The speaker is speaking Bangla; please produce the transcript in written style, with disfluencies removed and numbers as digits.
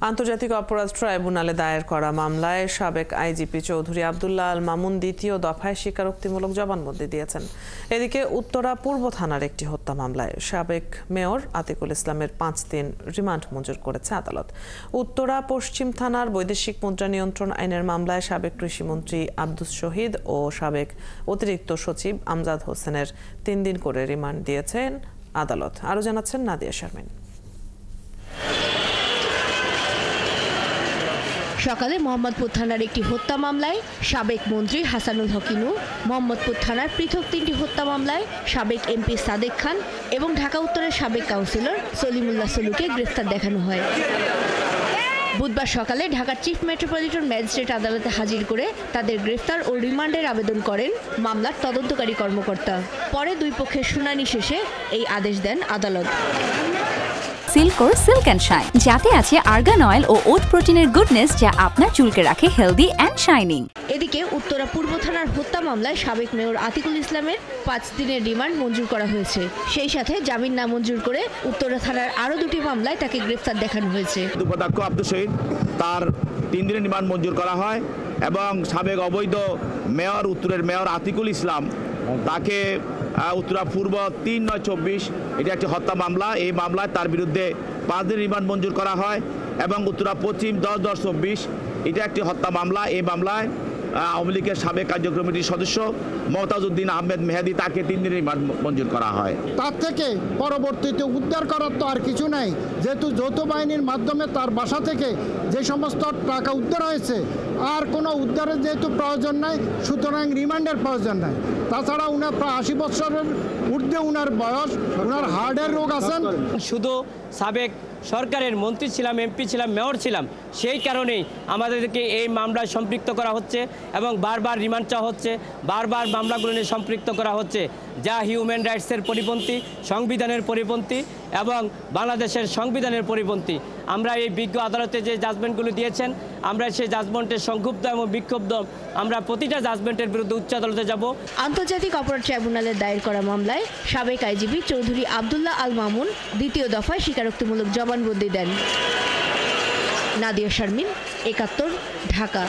আন্তর্জাতিক অপরাধ ট্রাইব্যুনালে দায়ের করা মামলায় সাবেক আইজিপি চৌধুরী আব্দুল্লাহ আল মামুন দ্বিতীয় দফায় স্বীকারোক্তিমূলক জবানবন্দি দিয়েছেন। এদিকে উত্তরা পূর্ব থানার একটি হত্যা মামলায় সাবেক মেয়র আতিকুল ইসলামের 5 দিন রিমান্ড মঞ্জুর করেছে আদালত। উত্তরা পশ্চিম থানার বৈদেশিক মুদ্রা নিয়ন্ত্রণ আইনের মামলায় সাবেক কৃষিমন্ত্রী আব্দুস শহীদ ও সাবেক অতিরিক্ত সচিব আমজাদ হোসেনের 3 দিন করে রিমান্ড দিয়েছেন আদালত। আরও জানাচ্ছেন নাদিয়া শারমিন। সকালে মোহাম্মদপুর থানার একটি হত্যা মামলায় সাবেক মন্ত্রী হাসানুল হক ইনু, মোহাম্মদপুর থানার পৃথক 3টি হত্যা মামলায় সাবেক এমপি সাদেক খান এবং ঢাকা উত্তরের সাবেক কাউন্সিলর সলিমুল্লাহ সলুকে গ্রেফতার দেখানো হয়। বুধবার সকালে ঢাকার চিফ মেট্রোপলিটন ম্যাজিস্ট্রেট আদালতে হাজির করে তাদের গ্রেফতার ও রিমান্ডের আবেদন করেন মামলার তদন্তকারী কর্মকর্তা। পরে দুই পক্ষের শুনানি শেষে এই আদেশ দেন আদালত। সিল্কোর সিল্ক অ্যান্ড শাইন, যাতে আছে আর্গান অয়েল ও ওট প্রোটিনের গুডনেস, যা আপনার চুলকে রাখে হেলদি অ্যান্ড শাইনিং। এদিকে উত্তরা পূর্ব থানার হত্যা মামলায় সাবেক মেয়র আতিকুল ইসলামের 5 দিনের রিমান্ড মঞ্জুর করা হয়েছে। সেই সাথে জামিন নামঞ্জুর করে উত্তরা থানার আরও 2টি মামলায় তাকে গ্রেফতার দেখানো হয়েছে। উপাধ্যক্ষ আব্দুস শহীদ তার 3 দিনের রিমান্ড মঞ্জুর করা হয় এবং সাবেক অবৈধ মেয়র উত্তরের মেয়র আতিকুল ইসলাম তাকে উত্তরা পূর্ব 3/9/24 এটা একটি হত্যা মামলা। এই মামলায় তার বিরুদ্ধে 5 দিন রিমান্ড মঞ্জুর করা হয় এবং উত্তরা পশ্চিম 10/10/24 এটা একটি হত্যা মামলা। এই মামলায় আওয়ামী লীগের সাবেক কার্য কমিটির সদস্য মমতাজউদ্দিন আহমেদ মেহেদি তাকে 3 দিনের রিমান্ড মঞ্জুর করা হয়। তার থেকে পরবর্তীতে উদ্ধার করার তো আর কিছু নাই, যেহেতু যৌথ বাহিনীর মাধ্যমে তার বাসা থেকে যে সমস্ত টাকা উদ্ধার হয়েছে আর কোনো উদ্ধারের যেহেতু প্রয়োজন নাই, সুতরাং রিমান্ডের প্রয়োজন নাই। তাছাড়া উনার প্রায় 80 বছরের ঊর্ধ্বে উনার বয়স, উনার হার্টের রোগ আছেন। শুধু সাবেক সরকারের মন্ত্রী ছিলাম, এমপি ছিলাম, মেয়র ছিলাম, সেই কারণেই আমাদেরকে এই মামলায় সম্পৃক্ত করা হচ্ছে এবং বারবার রিমান্ড চাওয়া হচ্ছে, বারবার মামলাগুলো নিয়ে সম্পৃক্ত করা হচ্ছে, যা হিউম্যান রাইটসের পরিপন্থী, সংবিধানের পরিপন্থী এবং বাংলাদেশের সংবিধানের পরিপন্থী। আমরা এই বিজ্ঞ আদালতে যে জাজমেন্টগুলো দিয়েছেন, আমরা সেই জাজমেন্টের সংক্ষুব্ধ এবং বিক্ষুব্ধ। আমরা প্রতিটা জাজমেন্টের বিরুদ্ধে উচ্চ আদালতে যাব। আন্তর্জাতিক অপরাধ ট্রাইব্যুনালে দায়ের করা মামলায় সাবেক আইজিপি চৌধুরী আব্দুল্লাহ আল মামুন দ্বিতীয় দফায় স্বীকারোক্তিমূলক জবানবন্দি দেন। নাদিয়া শারমিন, 71, ঢাকা।